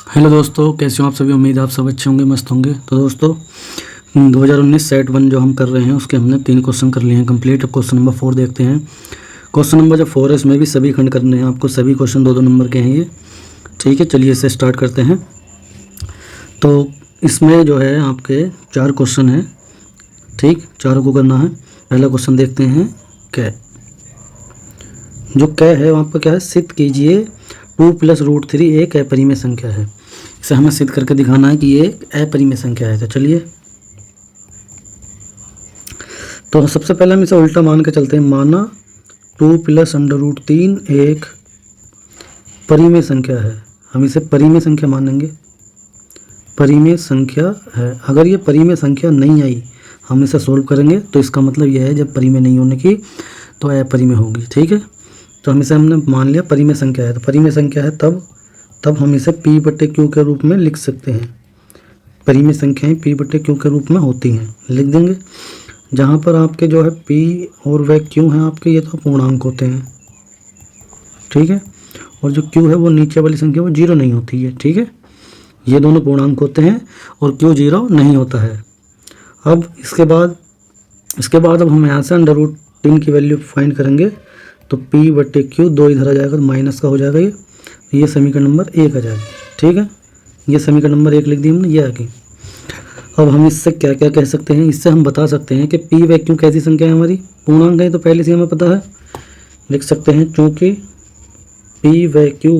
Hello दोस्तों, कैसे हो आप सभी। उम्मीद है आप सब अच्छे होंगे, मस्त होंगे। तो दोस्तों 2019 सेट 1 जो हम कर रहे हैं उसके हमने 3 क्वेश्चन कर लिए हैं कंप्लीट। अब क्वेश्चन नंबर 4 देखते हैं। क्वेश्चन नंबर जो 4 है इसमें भी सभी खंड करने हैं आपको। सभी क्वेश्चन 2-2 नंबर के हैं ये। ठीक है, चलिए इसे स्टार्ट करते हैं। तो इसमें जो है आपके 4 क्वेश्चन हैं। ठीक, चारों को करना है। पहला क्वेश्चन देखते हैं कै। जो कै है आपका क्या है, सिद्ध कीजिए 2 + √3 एक अपरिमेय संख्या है। इसे हमें सिद्ध करके दिखाना है कि ये एक अपरिमेय संख्या है। तो चलिए, तो सबसे पहले हम इसे उल्टा मान के चलते हैं। माना 2 + √3 एक परिमेय संख्या है। हम इसे परिमेय संख्या मानेंगे, परिमेय संख्या है। अगर ये परिमेय संख्या नहीं आई, हम इसे सोल्व करेंगे तो इसका मतलब यह है जब परिमेय नहीं होने की तो अपरिमेय होगी। ठीक है, तो हम इसे हमने मान लिया परिमेय संख्या है। तो परिमेय संख्या है तब हम इसे P/Q के रूप में लिख सकते हैं। परिमेय संख्याएं P/Q के रूप में होती हैं, लिख देंगे। जहाँ पर आपके जो है P और वह Q हैं आपके, ये तो पूर्णांक होते हैं। ठीक है, और जो Q है वो नीचे वाली संख्या वो 0 नहीं होती है। ठीक है, ये दोनों पूर्णांक होते हैं और Q 0 नहीं होता है। अब इसके बाद अब हम यहाँ से √3 की वैल्यू फाइंड करेंगे। तो P/Q 2 इधर आ जाएगा तो माइनस का हो जाएगा। ये समीकरण नंबर 1 आ जाएगा। ठीक है, ये समीकरण नंबर 1 लिख दी हमने, ये आ गई। अब हम इससे क्या क्या कह सकते हैं, इससे हम बता सकते हैं कि P/Q कैसी संख्या है हमारी, पूर्णांक है। तो पहले से हमें पता है, लिख सकते हैं चूँकि P/Q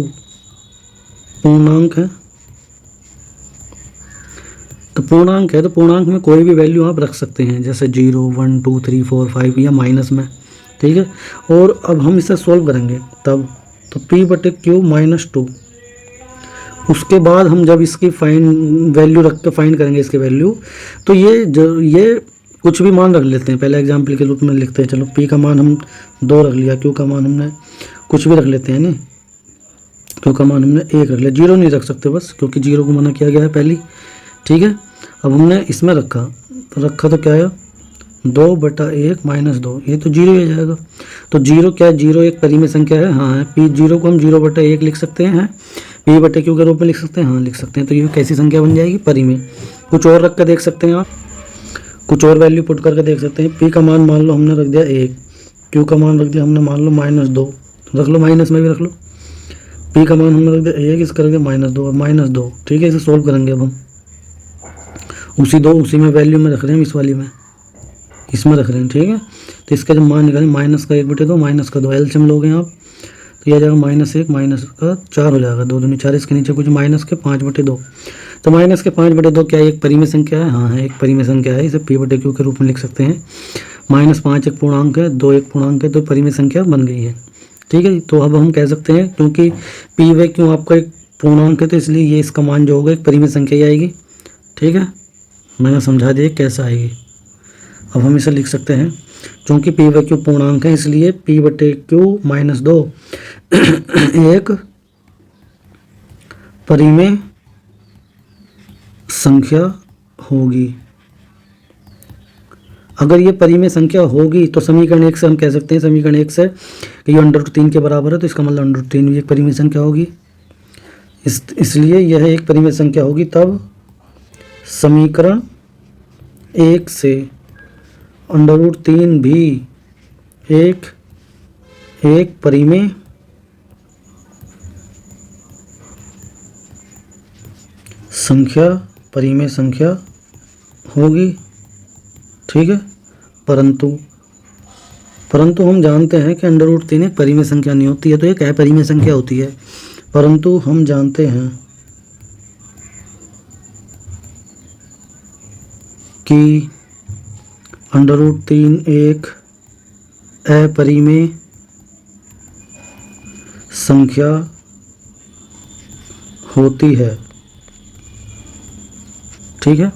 पूर्णांक है। तो पूर्णांक है तो पूर्णांक में कोई भी वैल्यू आप रख सकते हैं, जैसे 0, 1, 2, 3, 4, 5 या माइनस में। ठीक है, और अब हम इसे सोल्व करेंगे तब तो P/Q -2। उसके बाद हम जब इसकी वैल्यू रख के फाइंड करेंगे इसकी वैल्यू, तो ये कुछ भी मान रख लेते हैं। पहले एग्जाम्पल के रूप में लिखते हैं। चलो P का मान हम 2 रख लिया, Q का मान हमने कुछ भी रख लेते हैं। नहीं, Q का मान हमने 1 रख लिया। 0 नहीं रख सकते बस, क्योंकि 0 को मना किया गया है पहली। ठीक है, अब हमने इसमें रखा तो क्या है, 2/1 - 2, ये तो 0 ही जाएगा। तो 0 क्या है, 0 एक परिमेय संख्या है। हाँ है, P0 को हम 0/1 लिख सकते हैं। P/Q के रूप में लिख सकते हैं, हाँ लिख सकते हैं। तो ये कैसी संख्या बन जाएगी, परिमेय। कुछ और रख कर देख सकते हैं आप, कुछ और वैल्यू पुट करके देख सकते हैं। P का मान मान लो हमने रख दिया 1, Q का मान रख दिया हमने मान लो -2, रख लो माइनस में भी रख लो। P का मान हमने रख दिया 1, इसका रख दिया -2 और -2। ठीक है, इसे सोल्व करेंगे अब हम उसी में वैल्यू में रख रहे हैं, इस वाली में इसमें रख रहे हैं। ठीक है, तो इसका जब मान निकालें, माइनस का 1/2 माइनस का 2 एलसीएम लोगे आप, तो यह जाएगा -1 माइनस का 4 हो जाएगा। 2 दूनी 4, इसके नीचे कुछ माइनस के 5/2। तो माइनस के 5/2 क्या एक परिमेय संख्या है? हाँ है, एक परिमेय संख्या है। इसे P/Q के रूप में लिख सकते हैं। -5 एक पूर्णांक है, 2 एक पूर्णांक है, तो परिमेय संख्या बन गई है। ठीक है, तो अब हम कह सकते हैं क्योंकि P/Q आपका एक पूर्णांक है, तो इसलिए ये इसका मान जो होगा एक परिमेय संख्या ही आएगी। ठीक है, मैंने समझा दिया कैसा आएगी। अब हम इसे लिख सकते हैं, क्योंकि P/Q पूर्णांक है इसलिए P/Q -2 एक परिमेय संख्या होगी। अगर ये परिमेय संख्या होगी तो समीकरण 1 से हम कह सकते हैं, समीकरण 1 से कि ये √3 के बराबर है, तो इसका मतलब √3 भी एक परिमेय संख्या होगी। इसलिए यह एक परिमेय संख्या होगी। तब समीकरण 1 से √3 भी एक परिमेय संख्या होगी। ठीक है, परंतु हम जानते हैं कि √3 एक परिमेय संख्या नहीं होती है, तो एक अपरिमेय संख्या होती है। परंतु हम जानते हैं कि √3 एक अपरिमेय संख्या होती है। ठीक है,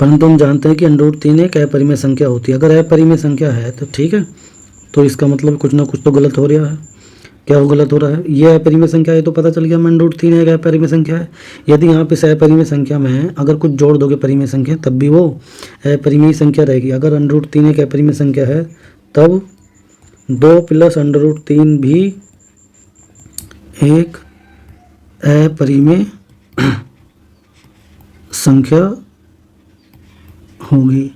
परंतु हम जानते हैं कि √3 एक अपरिमेय संख्या होती है। अगर अपरिमेय संख्या है तो ठीक है, तो इसका मतलब कुछ ना कुछ तो गलत हो रहा है। क्या वो गलत हो रहा है? ये अपरिमेय संख्या है तो पता चल गया √3 एक अपरिमेय संख्या है। यदि यहाँ पे अपरिमेय संख्या में है, अगर कुछ जोड़ दोगे परिमेय संख्या, तब भी वो अपरिमेय संख्या रहेगी। अगर √3 एक अपरिमेय संख्या है, तब 2 + √3 भी एक अपरिमेय संख्या होगी।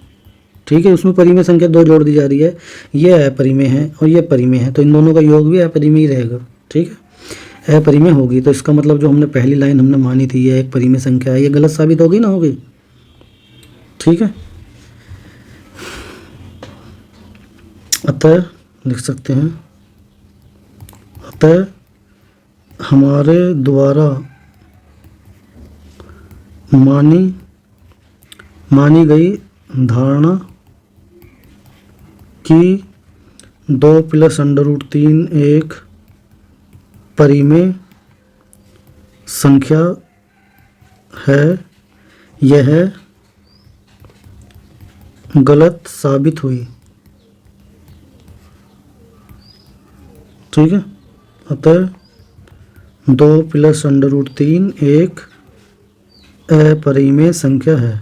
ठीक है, उसमें परिमेय संख्या दो जोड़ दी जा रही है, ये अपरिमेय है और ये परिमेय है, तो इन दोनों का योग भी अपरिमेय ही रहेगा। ठीक है, अपरिमेय होगी, तो इसका मतलब जो हमने पहली लाइन हमने मानी थी ये एक परिमेय संख्या है, ये गलत साबित होगी ना होगी। ठीक है, अतः लिख सकते हैं, अतः हमारे द्वारा मानी गई धारणा कि 2 + √3 एक परिमेय संख्या है, यह गलत साबित हुई। ठीक है, अतः 2 + √3 एक अपरिमेय संख्या है।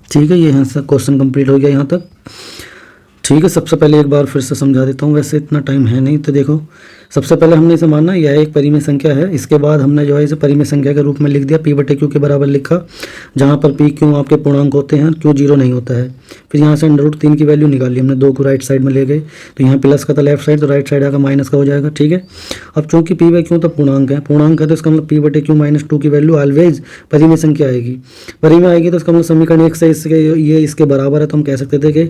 ठीक है, ये यहाँ से क्वेश्चन कंप्लीट हो गया यहाँ तक। ठीक है, सबसे पहले एक बार फिर से समझा देता हूँ, वैसे इतना टाइम है नहीं, तो देखो सबसे पहले हमने इसे माना यह एक परिमेय संख्या है, इसके बाद हमने जो है इसे परिमेय संख्या के रूप में लिख दिया, p/q के बराबर लिखा, जहाँ पर p q आपके पूर्णांक होते हैं, q 0 नहीं होता है। फिर यहाँ से √3 की वैल्यू निकाली हमने, 2 को राइट साइड में ले गए, तो यहाँ प्लस का था लेफ्ट साइड, तो राइट साइड आकर माइनस का हो जाएगा। ठीक है, अब चूँकि p/q तो पूर्णांक है तो इसका मतलब p/q - 2 की वैल्यू ऑलवेज परिमेय संख्या आएगी। परिमेय आएगी तो इसका मतलब समीकरण 1 से इसके बराबर है, तो हम कह सकते थे कि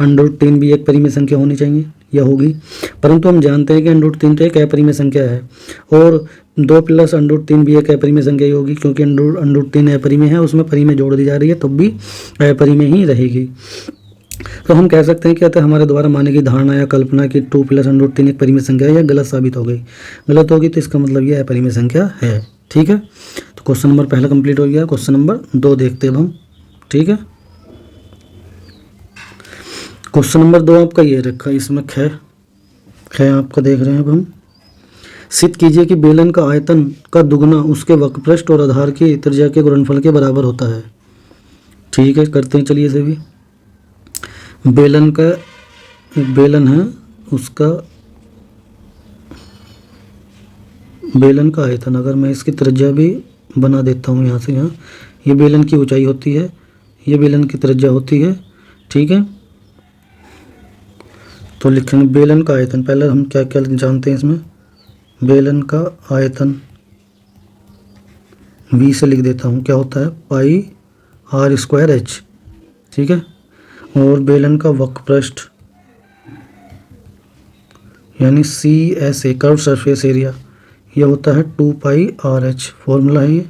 √3 भी एक परिमेय संख्या होनी चाहिए या होगी, परंतु हम जानते हैं कि √3 तो एक अपरिमेय संख्या है और 2 + √3 भी एक अपरिमेय संख्या ही होगी, क्योंकि √3 अपरिमेय है, उसमें परिमेय जोड़ दी जा रही है, तब भी अपरिमेय ही रहेगी। तो हम कह सकते हैं कि अतः हमारे द्वारा मानी गई धारणा या कल्पना कि 2 + √3 एक परिमेय संख्या है, यह गलत साबित हो गई। गलत होगी तो इसका मतलब यह अपरिमेय संख्या है। ठीक है, तो क्वेश्चन नंबर पहला कंप्लीट हो गया। क्वेश्चन नंबर 2 देखते हैं हम। ठीक है, क्वेश्चन नंबर 2 आपका ये रखा है, इसमें ख आपका देख रहे हैं। अब हम सिद्ध कीजिए कि बेलन का आयतन का दुगना उसके वक्रपृष्ठ और आधार की त्रिज्या के गुणनफल के बराबर होता है। ठीक है, करते हैं, चलिए इसे भी। बेलन का एक बेलन है, उसका बेलन का आयतन, अगर मैं इसकी त्रिज्या भी बना देता हूँ यहाँ से, यहाँ ये बेलन की ऊंचाई होती है, ये बेलन की त्रिज्या होती है। ठीक है, तो लिखेंगे बेलन का आयतन, पहले हम क्या क्या जानते हैं इसमें, बेलन का आयतन v से लिख देता हूँ, क्या होता है πr²h। ठीक है, और बेलन का वक्रपृष्ठ यानी CSA कर्व सरफेस एरिया, यह होता है 2πRh, फॉर्मूला है ये।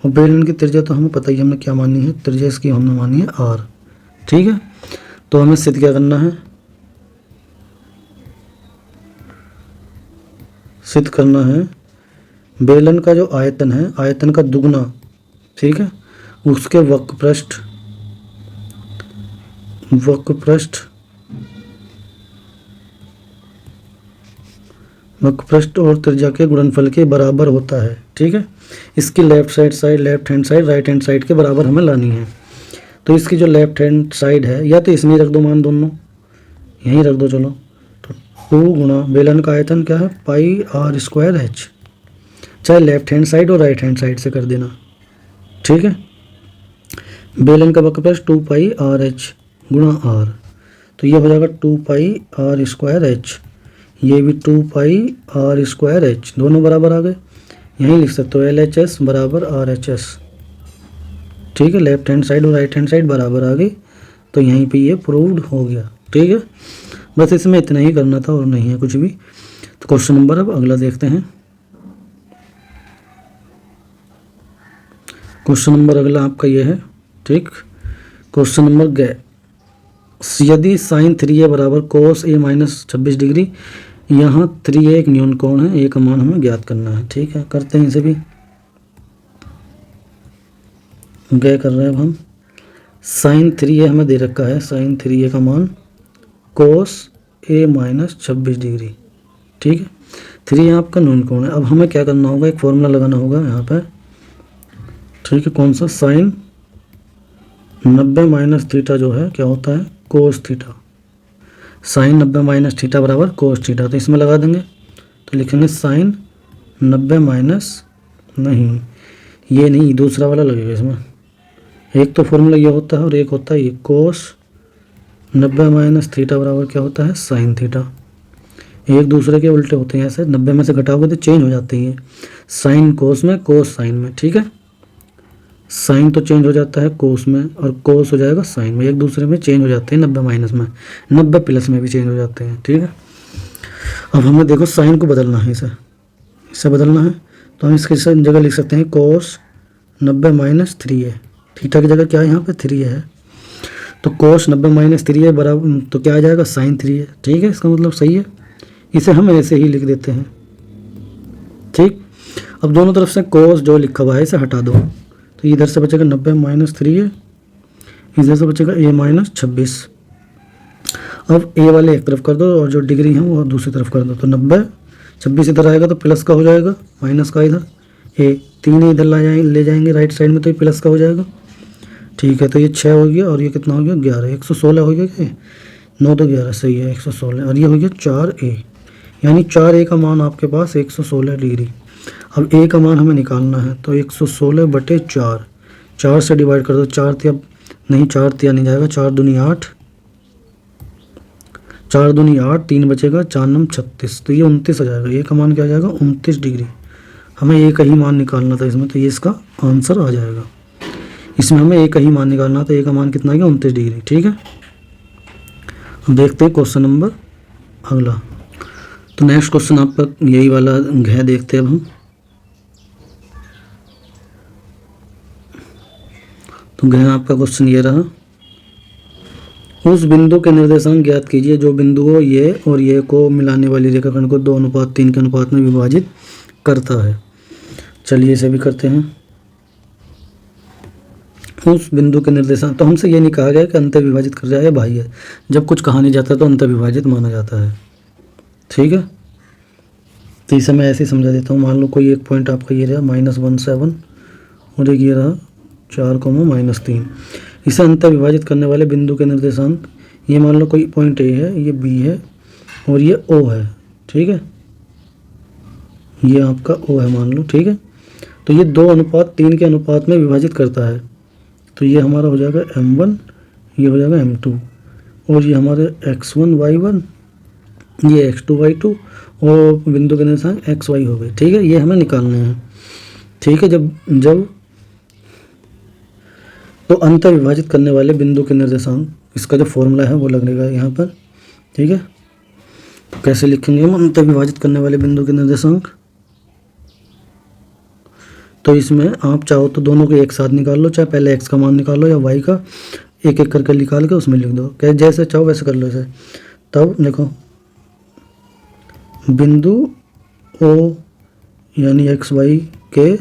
और बेलन की त्रिज्या तो हमें पता ही, हमने क्या मानी है, त्रिज्या इसकी हमने मानी है r। ठीक है, तो हमें सिद्ध क्या करना है, सिद्ध करना है बेलन का जो आयतन है, आयतन का दुगना, ठीक है, उसके वक्रपृष्ठ और त्रिज्या के गुणनफल के बराबर होता है। ठीक है, इसकी left hand side right hand side के बराबर हमें लानी है। तो इसकी जो लेफ्ट हैंड साइड है, या तो इसमें रख दो, मान दोनों यहीं रख दो, चलो, तो 2 गुणा बेलन का आयतन क्या है πr²h, चाहे लेफ्ट हैंड साइड और राइट हैंड साइड से कर देना। ठीक है, बेलन का वक्रपृष्ठ 2πRh गुणा r, तो ये हो जाएगा 2πr²h, ये भी 2πr²h, दोनों बराबर आ गए। यहीं लिख सकते हो LHS बराबर RHS। ठीक है, लेफ्ट हैंड साइड और राइट हैंड साइड बराबर आ गई, तो यहीं पे ये प्रूव्ड हो गया। ठीक है, बस इसमें इतना ही करना था और नहीं है कुछ भी। तो क्वेश्चन नंबर अब अगला देखते हैं। क्वेश्चन नंबर अगला आपका ये है। ठीक, क्वेश्चन नंबर यदि sin 3a बराबर cos a - 26 डिग्री, यहाँ 3a एक न्यून कोण है, a का मान हमें ज्ञात करना है। ठीक है, करते हैं इसे भी, कर रहे हैं अब हम। sin 3a हमें दे रखा है, sin 3a का मान cos a - 26 डिग्री। ठीक है, 3 आपका न्यून कोण है। अब हमें क्या करना होगा, एक फॉर्मूला लगाना होगा यहाँ पर। ठीक है, कौन सा, sin 90 - थीटा जो है क्या होता है cos थीटा, sin 90 - थीटा बराबर cos थीटा, तो इसमें लगा देंगे। तो तो लिखेंगे साइन 90 माइनस, नहीं ये नहीं, दूसरा वाला लगेगा इसमें। एक तो फॉर्मूला ये होता है और एक होता है ये, कोस 90 माइनस थीटा बराबर क्या होता है, साइन थीटा। एक दूसरे के उल्टे होते हैं, ऐसे 90 में से घटाओगे तो चेंज हो जाते हैं, साइन कोस में, कोस साइन में, ठीक है। साइन तो चेंज हो जाता है कोस में और कोस हो जाएगा साइन में, एक दूसरे में चेंज हो जाते हैं 90 माइनस में, 90 प्लस में भी चेंज हो जाते हैं, ठीक है। अब हमें देखो साइन को बदलना है, इसे बदलना है, तो हम इसकी जगह लिख सकते हैं कोस 90 माइनस 3 है, थीटा की जगह क्या है यहाँ पे 3 है, तो कोस 90 माइनस 3 है बराबर, तो क्या आ जाएगा साइन 3 है, ठीक है। इसका मतलब सही है, इसे हम ऐसे ही लिख देते हैं, ठीक। अब दोनों तरफ से कोस जो लिखा हुआ है इसे हटा दो, तो इधर से बचेगा 90 माइनस 3 है, इधर से बचेगा a माइनस 26। अब a वाले एक तरफ कर दो और जो डिग्री है वो दूसरी तरफ कर दो, तो 90 26 इधर आएगा तो प्लस का हो जाएगा, माइनस का इधर, a 3 इधर ले जाएंगे राइट साइड में तो ये प्लस का हो जाएगा, ठीक है। तो ये 6 हो गया और ये कितना हो गया 11, 116 हो गया क्या, 9 तो 11 सही है 116, और ये हो गया 4a, यानी 4a का मान आपके पास 116 डिग्री। अब a का मान हमें निकालना है, तो 116 बटे 4, 4 से डिवाइड कर दो, 4 तिया नहीं, 4 तिया नहीं जाएगा, 4 दूनी 8, 4 दूनी 8, 3 बचेगा, 4 9 36, तो ये 29 आ जाएगा, a का मान क्या आ जाएगा 29 डिग्री। हमें a का ही मान निकालना था इसमें, तो ये इसका आंसर आ जाएगा, इसमें हमें a का ही मान निकालना था, a का मान कितना आ गया 29 डिग्री, ठीक है। हम देखते हैं क्वेश्चन नंबर अगला, तो नेक्स्ट क्वेश्चन आपका यही वाला है, देखते हैं अब हम। तो गया आपका क्वेश्चन ये रहा, उस बिंदु के निर्देशांक ज्ञात कीजिए जो बिंदुओं ये और ये को मिलाने वाली रेखाखंड को 2:3 के अनुपात में विभाजित करता है। चलिए इसे भी करते हैं। उस बिंदु के निर्देशांक, तो हमसे ये नहीं कहा गया कि अंतर विभाजित कर जाए या बाह्य, जब कुछ कहा नहीं जाता तो अंतर विभाजित माना जाता है, ठीक है। तो इसे मैं ऐसे ही समझा देता हूँ। मान लो कोई एक पॉइंट आपका ये रहा -17 और एक ये रहा 4, -3, इसे अंतर विभाजित करने वाले बिंदु के निर्देशांक, ये मान लो कोई पॉइंट ए है, ये बी है और ये ओ है, ठीक है, ये आपका ओ है मान लो, ठीक है। तो ये 2:3 के अनुपात में विभाजित करता है, तो ये हमारा हो जाएगा m1, ये हो जाएगा m2, और ये हमारे x1 y1, ये x2 y2, और बिंदु के निर्देशांक xy हो गए, ठीक है। ये हमें निकालने हैं, ठीक है। जब तो अंतर विभाजित करने वाले बिंदु के निर्देशांक, इसका जो फॉर्मूला है वो लगेगा यहाँ पर, ठीक है। तो कैसे लिखेंगे हम अंतर विभाजित करने वाले बिंदु के निर्देशांक, तो इसमें आप चाहो तो दोनों को एक साथ निकाल लो, चाहे पहले x का मान निकालो या y का, एक एक करके निकाल के उसमें लिख दो, क्या जैसे चाहो वैसे कर लो इसे। तब देखो बिंदु O यानी xy के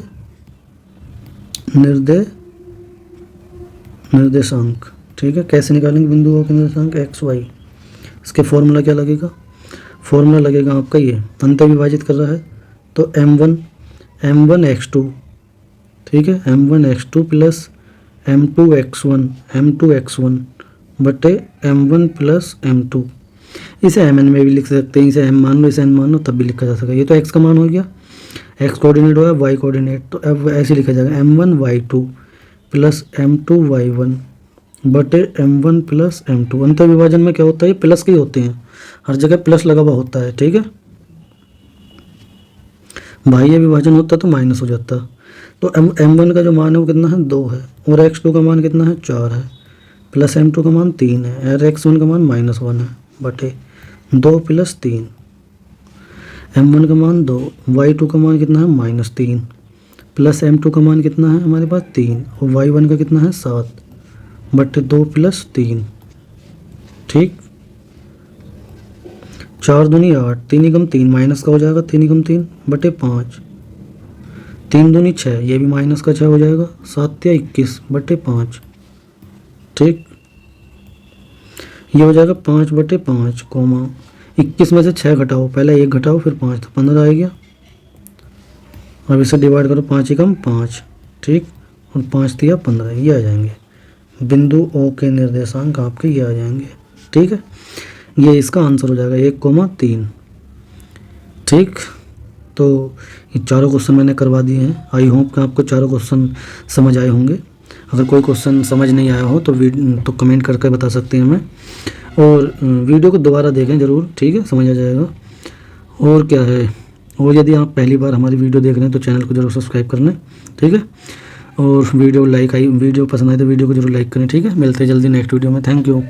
निर्देशांक, ठीक है। कैसे निकालेंगे बिंदु O के निर्देशांक xy, इसके फॉर्मूला क्या लगेगा, फॉर्मूला लगेगा आपका ये, अंतर विभाजित कर रहा है तो m1 x2, ठीक है, m1 x2 plus m2 x1 बटे m1 प्लस m2, इसे mn में भी लिख सकते हैं, इसे m मान लो, इसे n मान लो, तब भी लिखा जा सकता है। ये तो x का मान हो गया, x कोऑर्डिनेट हो गया, y कोऑर्डिनेट, तो अब ऐसे लिखा जाएगा m1 y2 plus m2 y1 बटे m1 प्लस m2। अंतर विभाजन में क्या होता है, प्लस के ही होते हैं, हर जगह प्लस लगा हुआ होता है, ठीक है। बाह्य विभाजन होता तो माइनस हो जाता। तो m1 का जो मान है वो कितना है 2 है, और x2 का मान कितना है 4 है, प्लस m2 का मान 3 है, और x1 का मान -1 है, बटे 2 प्लस 3, m1 का मान 2, y2 का मान कितना है -3, प्लस m2 का मान कितना है हमारे पास 3, और y1 का कितना है 7 बटे 2 प्लस 3, ठीक। 4 दूनी 8, 3 एकम 3, माइनस का हो जाएगा 3 एकम 3 बटे 5, 3 दूनी 6, ये भी माइनस का 6 हो जाएगा, 7 या 21 बटे 5, ठीक। ये हो जाएगा 5 बटे 5 कोमा 21 में से 6 घटाओ, पहले 1 घटाओ फिर 5, तो 15 आ गया। अब इसे डिवाइड करो, 5 एकम 5, ठीक, और 5 तिया 15, ये आ जाएंगे बिंदु ओ के निर्देशांक आपके, ये आ जाएंगे, ठीक है। ये इसका आंसर हो जाएगा 1,3, ठीक। तो ये चारों क्वेश्चन मैंने करवा दिए हैं। आई होप कि आपको चारों क्वेश्चन समझ आए होंगे। अगर कोई क्वेश्चन समझ नहीं आया हो तो कमेंट करके बता सकते हैं हमें, और वीडियो को दोबारा देखें ज़रूर, ठीक है, समझ आ जाएगा। और क्या है, और यदि आप पहली बार हमारी वीडियो देख रहे हैं तो चैनल को जरूर सब्सक्राइब कर लें, ठीक है। और वीडियो पसंद आए तो वीडियो को जरूर लाइक करें, ठीक है। मिलते हैं जल्दी नेक्स्ट वीडियो में। Thank you.